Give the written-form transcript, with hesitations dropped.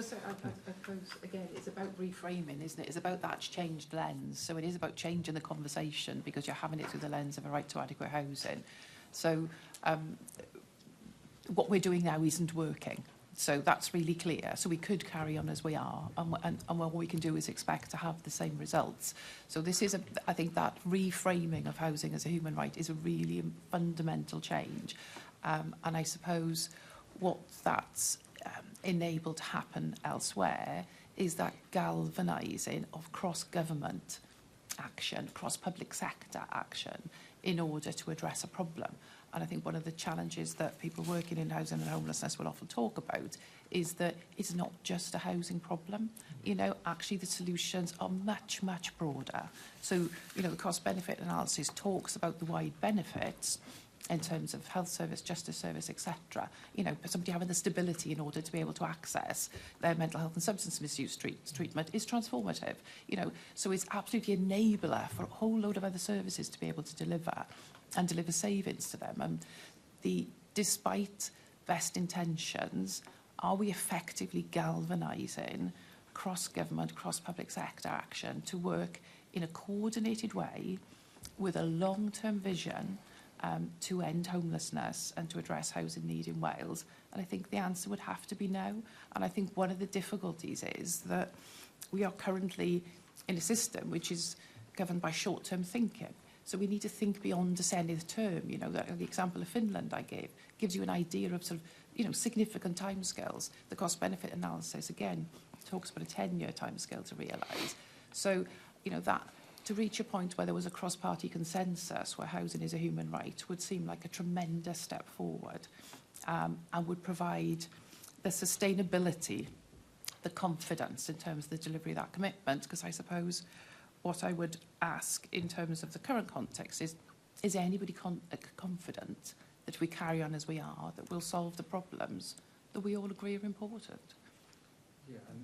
So I suppose, again, it's about reframing, isn't it? It's about that changed lens. So it is about changing the conversation because you're having it through the lens of a right to adequate housing. So what we're doing now isn't working. So that's really clear. So we could carry on as we are, and what we can do is expect to have the same results. So this is, I think, that reframing of housing as a human right is a really fundamental change. And I suppose what that's enabled to happen elsewhere is that galvanising of cross-government action, cross-public sector action, in order to address a problem. And I think one of the challenges that people working in housing and homelessness will often talk about is that it's not just a housing problem. You know, actually the solutions are much, much broader. So, you know, the cost-benefit analysis talks about the wide benefits in terms of health service, justice service, etc. You know, somebody having the stability in order to be able to access their mental health and substance misuse treatment is transformative. You know, so it's absolutely enabler for a whole load of other services to be able to deliver and deliver savings to them. And despite best intentions, are we effectively galvanising cross-government, cross-public sector action to work in a coordinated way with a long-term vision to end homelessness and to address housing need in Wales? And I think the answer would have to be no. And I think one of the difficulties is that we are currently in a system which is governed by short-term thinking. So we need to think beyond a zenith term. You know, the example of Finland I gave gives you an idea of sort of, you know, significant timescales. The cost-benefit analysis, again, talks about a 10-year timescale to realise. So, you know, that to reach a point where there was a cross-party consensus where housing is a human right would seem like a tremendous step forward, and would provide the sustainability, the confidence in terms of the delivery of that commitment. Because I suppose what I would ask in terms of the current context is anybody confident that we carry on as we are, that we'll solve the problems that we all agree are important? Yeah, and